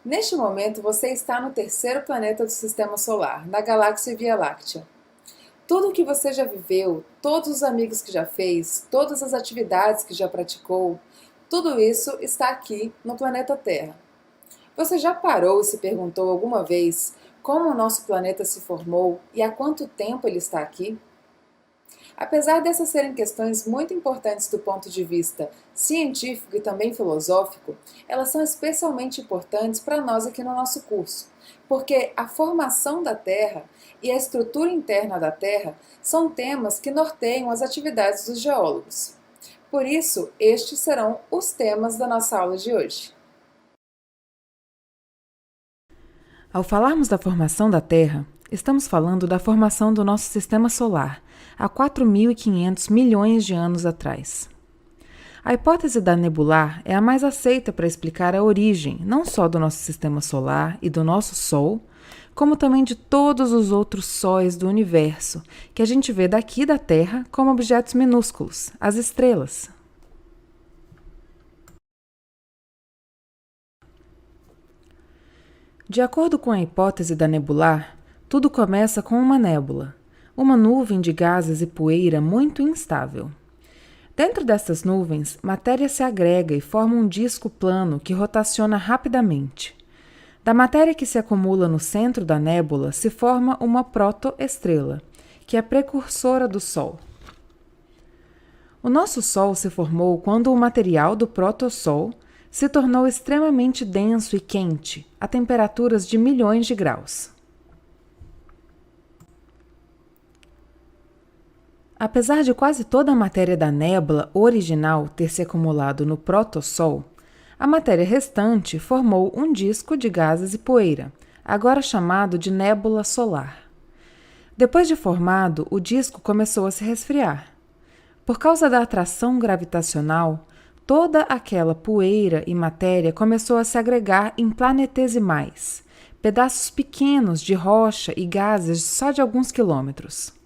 Neste momento, você está no terceiro planeta do Sistema Solar, na galáxia Via Láctea. Tudo o que você já viveu, todos os amigos que já fez, todas as atividades que já praticou, tudo isso está aqui no planeta Terra. Você já parou e se perguntou alguma vez como o nosso planeta se formou e há quanto tempo ele está aqui? Apesar dessas serem questões muito importantes do ponto de vista científico e também filosófico, elas são especialmente importantes para nós aqui no nosso curso, porque a formação da Terra e a estrutura interna da Terra são temas que norteiam as atividades dos geólogos. Por isso, estes serão os temas da nossa aula de hoje. Ao falarmos da formação da Terra, estamos falando da formação do nosso Sistema Solar, há 4.500 milhões de anos atrás. A hipótese da nebular é a mais aceita para explicar a origem não só do nosso Sistema Solar e do nosso Sol, como também de todos os outros sóis do universo, que a gente vê daqui da Terra como objetos minúsculos, as estrelas. De acordo com a hipótese da nebular, tudo começa com uma nébula, uma nuvem de gases e poeira muito instável. Dentro dessas nuvens, matéria se agrega e forma um disco plano que rotaciona rapidamente. Da matéria que se acumula no centro da nébula se forma uma protoestrela, que é precursora do Sol. O nosso Sol se formou quando o material do protossol se tornou extremamente denso e quente, a temperaturas de milhões de graus. Apesar de quase toda a matéria da nébula original ter se acumulado no protossol, a matéria restante formou um disco de gases e poeira, agora chamado de nébula solar. Depois de formado, o disco começou a se resfriar. Por causa da atração gravitacional, toda aquela poeira e matéria começou a se agregar em planetesimais, pedaços pequenos de rocha e gases só de alguns quilômetros.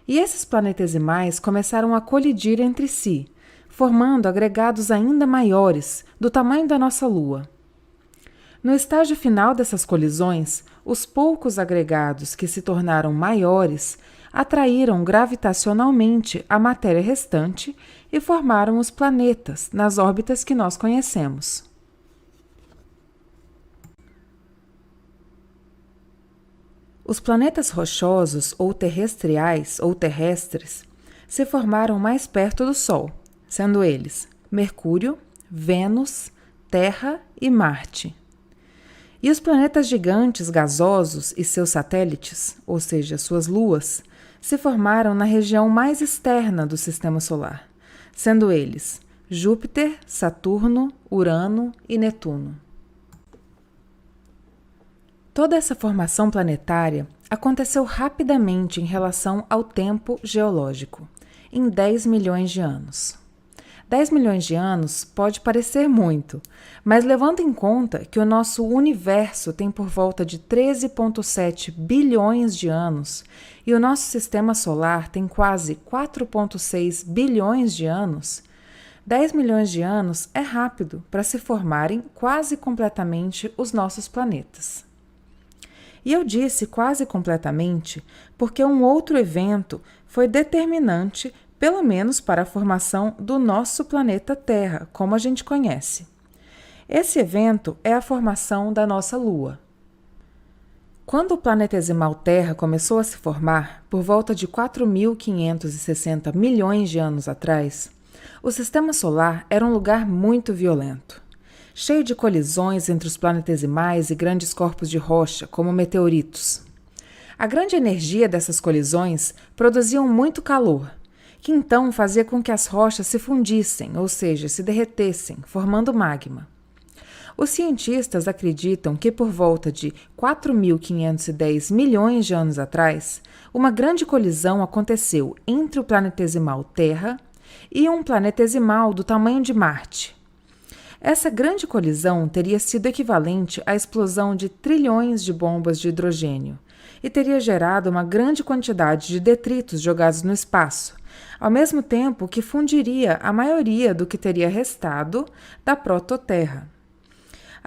E esses planetesimais começaram a colidir entre si, formando agregados ainda maiores, do tamanho da nossa Lua. No estágio final dessas colisões, os poucos agregados que se tornaram maiores atraíram gravitacionalmente a matéria restante e formaram os planetas nas órbitas que nós conhecemos. Os planetas rochosos ou terrestriais ou terrestres se formaram mais perto do Sol, sendo eles Mercúrio, Vênus, Terra e Marte. E os planetas gigantes gasosos e seus satélites, ou seja, suas luas, se formaram na região mais externa do Sistema Solar, sendo eles Júpiter, Saturno, Urano e Netuno. Toda essa formação planetária aconteceu rapidamente em relação ao tempo geológico, em 10 milhões de anos. 10 milhões de anos pode parecer muito, mas levando em conta que o nosso universo tem por volta de 13,7 bilhões de anos e o nosso sistema solar tem quase 4,6 bilhões de anos, 10 milhões de anos é rápido para se formarem quase completamente os nossos planetas. E eu disse quase completamente porque um outro evento foi determinante pelo menos para a formação do nosso planeta Terra, como a gente conhece. Esse evento é a formação da nossa Lua. Quando o planetesimal Terra começou a se formar, por volta de 4.560 milhões de anos atrás, o Sistema Solar era um lugar muito violento, cheio de colisões entre os planetesimais e grandes corpos de rocha, como meteoritos. A grande energia dessas colisões produziam muito calor, que então fazia com que as rochas se fundissem, ou seja, se derretessem, formando magma. Os cientistas acreditam que por volta de 4.510 milhões de anos atrás, uma grande colisão aconteceu entre o planetesimal Terra e um planetesimal do tamanho de Marte. Essa grande colisão teria sido equivalente à explosão de trilhões de bombas de hidrogênio e teria gerado uma grande quantidade de detritos jogados no espaço, ao mesmo tempo que fundiria a maioria do que teria restado da prototerra.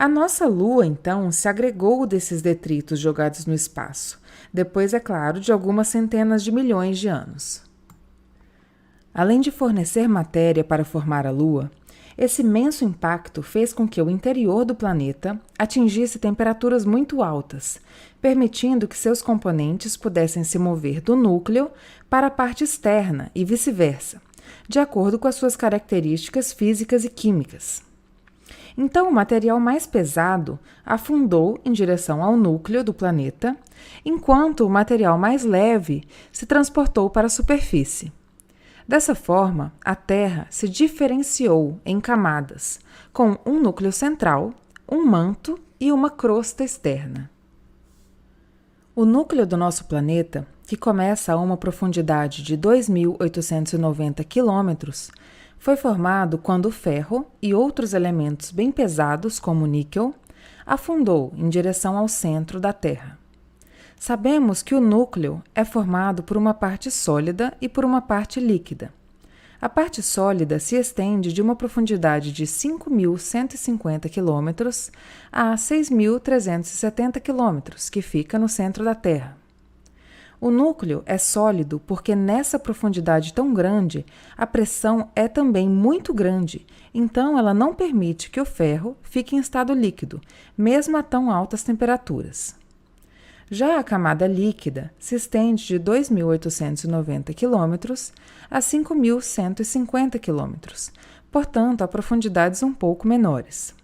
A nossa Lua, então, se agregou desses detritos jogados no espaço, depois, é claro, de algumas centenas de milhões de anos. Além de fornecer matéria para formar a Lua, esse imenso impacto fez com que o interior do planeta atingisse temperaturas muito altas, permitindo que seus componentes pudessem se mover do núcleo para a parte externa e vice-versa, de acordo com as suas características físicas e químicas. Então, o material mais pesado afundou em direção ao núcleo do planeta, enquanto o material mais leve se transportou para a superfície. Dessa forma, a Terra se diferenciou em camadas, com um núcleo central, um manto e uma crosta externa. O núcleo do nosso planeta, que começa a uma profundidade de 2.890 quilômetros, foi formado quando o ferro e outros elementos bem pesados, como o níquel, afundou em direção ao centro da Terra. Sabemos que o núcleo é formado por uma parte sólida e por uma parte líquida. A parte sólida se estende de uma profundidade de 5.150 km a 6.370 km, que fica no centro da Terra. O núcleo é sólido porque nessa profundidade tão grande, a pressão é também muito grande, então ela não permite que o ferro fique em estado líquido, mesmo a tão altas temperaturas. Já a camada líquida se estende de 2.890 km a 5.150 km, portanto, a profundidades um pouco menores.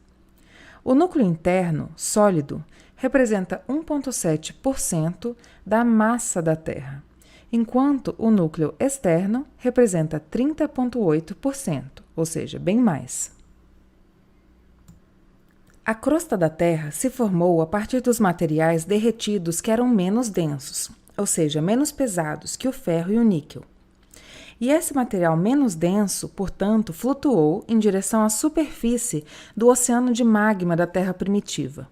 O núcleo interno, sólido, representa 1,7% da massa da Terra, enquanto o núcleo externo representa 30,8%, ou seja, bem mais. A crosta da Terra se formou a partir dos materiais derretidos que eram menos densos, ou seja, menos pesados que o ferro e o níquel. E esse material menos denso, portanto, flutuou em direção à superfície do oceano de magma da Terra primitiva.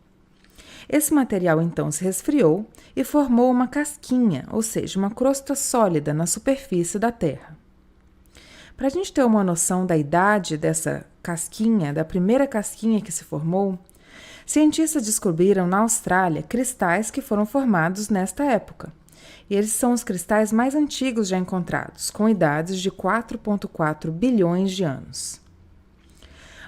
Esse material então se resfriou e formou uma casquinha, ou seja, uma crosta sólida na superfície da Terra. Para a gente ter uma noção da idade dessa casquinha, da primeira casquinha que se formou, cientistas descobriram na Austrália cristais que foram formados nesta época. E eles são os cristais mais antigos já encontrados, com idades de 4,4 bilhões de anos.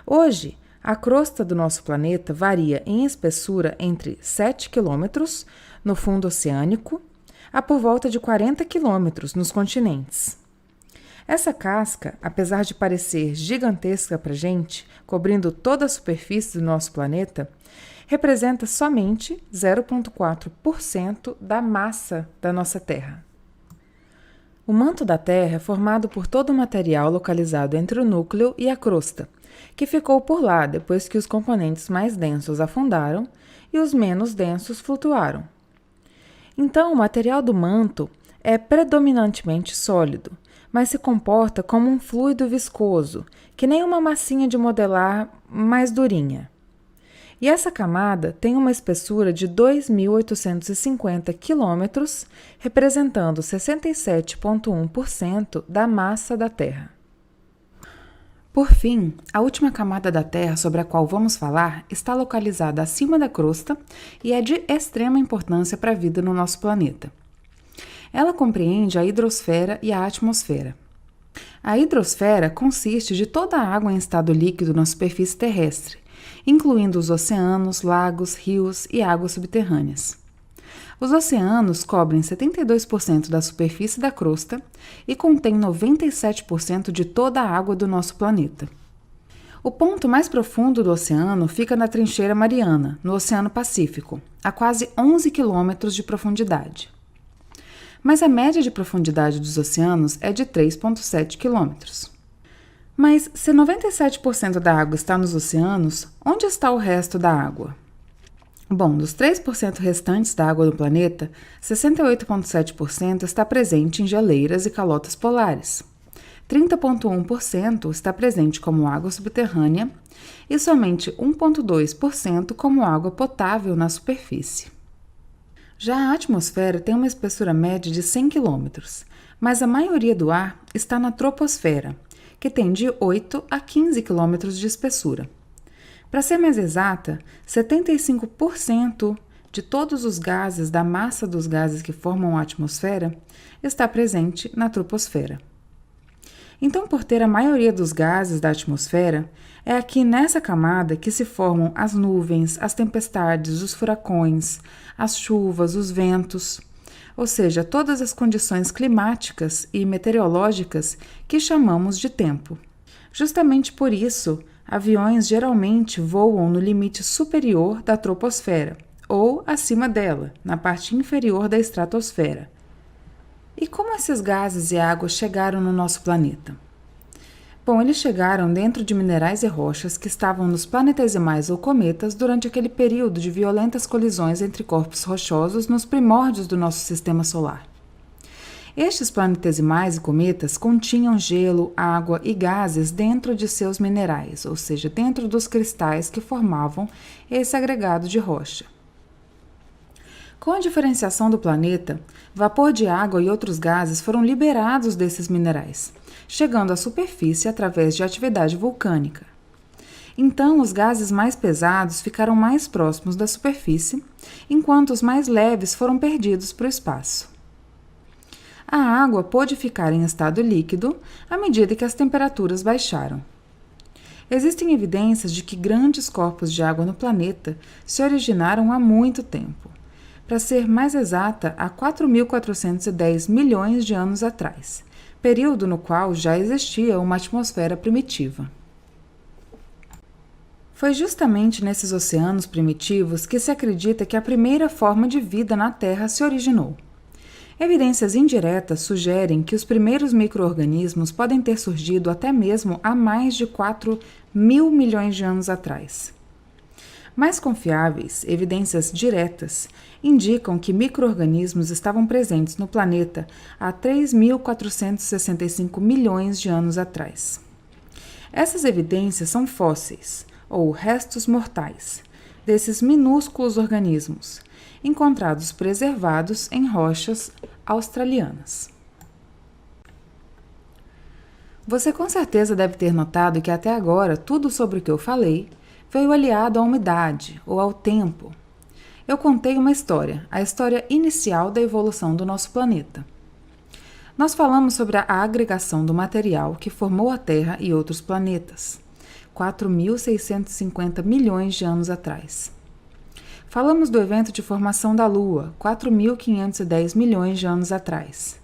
Hoje, a crosta do nosso planeta varia em espessura entre 7 km no fundo oceânico a por volta de 40 km nos continentes. Essa casca, apesar de parecer gigantesca para a gente, cobrindo toda a superfície do nosso planeta, representa somente 0,4% da massa da nossa Terra. O manto da Terra é formado por todo o material localizado entre o núcleo e a crosta, que ficou por lá depois que os componentes mais densos afundaram e os menos densos flutuaram. Então, o material do manto é predominantemente sólido, mas se comporta como um fluido viscoso, que nem uma massinha de modelar mais durinha. E essa camada tem uma espessura de 2.850 km, representando 67,1% da massa da Terra. Por fim, a última camada da Terra sobre a qual vamos falar está localizada acima da crosta e é de extrema importância para a vida no nosso planeta. Ela compreende a hidrosfera e a atmosfera. A hidrosfera consiste de toda a água em estado líquido na superfície terrestre, incluindo os oceanos, lagos, rios e águas subterrâneas. Os oceanos cobrem 72% da superfície da crosta e contêm 97% de toda a água do nosso planeta. O ponto mais profundo do oceano fica na trincheira Mariana, no Oceano Pacífico, a quase 11 quilômetros de profundidade. Mas a média de profundidade dos oceanos é de 3,7 quilômetros. Mas se 97% da água está nos oceanos, onde está o resto da água? Bom, dos 3% restantes da água do planeta, 68,7% está presente em geleiras e calotas polares. 30,1% está presente como água subterrânea e somente 1,2% como água potável na superfície. Já a atmosfera tem uma espessura média de 100 km, mas a maioria do ar está na troposfera, que tem de 8 a 15 km de espessura. Para ser mais exata, 75% de todos os gases da massa dos gases que formam a atmosfera está presente na troposfera. Então, por ter a maioria dos gases da atmosfera, é aqui nessa camada que se formam as nuvens, as tempestades, os furacões, as chuvas, os ventos, ou seja, todas as condições climáticas e meteorológicas que chamamos de tempo. Justamente por isso, aviões geralmente voam no limite superior da troposfera, ou acima dela, na parte inferior da estratosfera. E como esses gases e água chegaram no nosso planeta? Bom, eles chegaram dentro de minerais e rochas que estavam nos planetesimais ou cometas durante aquele período de violentas colisões entre corpos rochosos nos primórdios do nosso sistema solar. Estes planetesimais e cometas continham gelo, água e gases dentro de seus minerais, ou seja, dentro dos cristais que formavam esse agregado de rocha. Com a diferenciação do planeta, vapor de água e outros gases foram liberados desses minerais, chegando à superfície através de atividade vulcânica. Então, os gases mais pesados ficaram mais próximos da superfície, enquanto os mais leves foram perdidos para o espaço. A água pôde ficar em estado líquido à medida que as temperaturas baixaram. Existem evidências de que grandes corpos de água no planeta se originaram há muito tempo. Para ser mais exata, há 4.410 milhões de anos atrás, período no qual já existia uma atmosfera primitiva. Foi justamente nesses oceanos primitivos que se acredita que a primeira forma de vida na Terra se originou. Evidências indiretas sugerem que os primeiros micro-organismos podem ter surgido até mesmo há mais de 4.000 milhões de anos atrás. Mais confiáveis, evidências diretas, indicam que micro-organismos estavam presentes no planeta há 3.465 milhões de anos atrás. Essas evidências são fósseis, ou restos mortais, desses minúsculos organismos, encontrados preservados em rochas australianas. Você com certeza deve ter notado que até agora tudo sobre o que eu falei veio aliado à umidade ou ao tempo. Eu contei uma história, a história inicial da evolução do nosso planeta. Nós falamos sobre a agregação do material que formou a Terra e outros planetas, 4.650 milhões de anos atrás. Falamos do evento de formação da Lua, 4.510 milhões de anos atrás.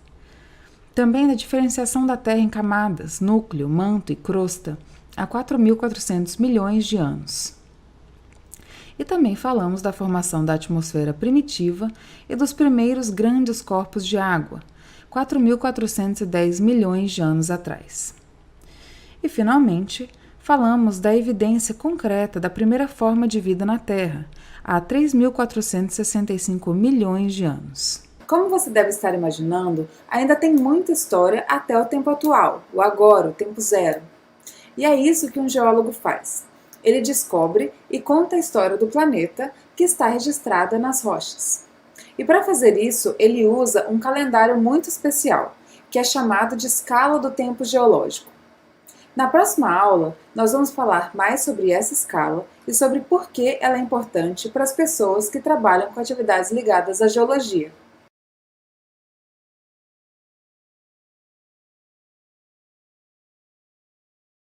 Também da diferenciação da Terra em camadas, núcleo, manto e crosta, há 4.400 milhões de anos. E também falamos da formação da atmosfera primitiva e dos primeiros grandes corpos de água, 4.410 milhões de anos atrás. E, finalmente, falamos da evidência concreta da primeira forma de vida na Terra, há 3.465 milhões de anos. Como você deve estar imaginando, ainda tem muita história até o tempo atual, o agora, o tempo zero. E é isso que um geólogo faz. Ele descobre e conta a história do planeta que está registrada nas rochas. E para fazer isso, ele usa um calendário muito especial, que é chamado de escala do tempo geológico. Na próxima aula, nós vamos falar mais sobre essa escala e sobre por que ela é importante para as pessoas que trabalham com atividades ligadas à geologia.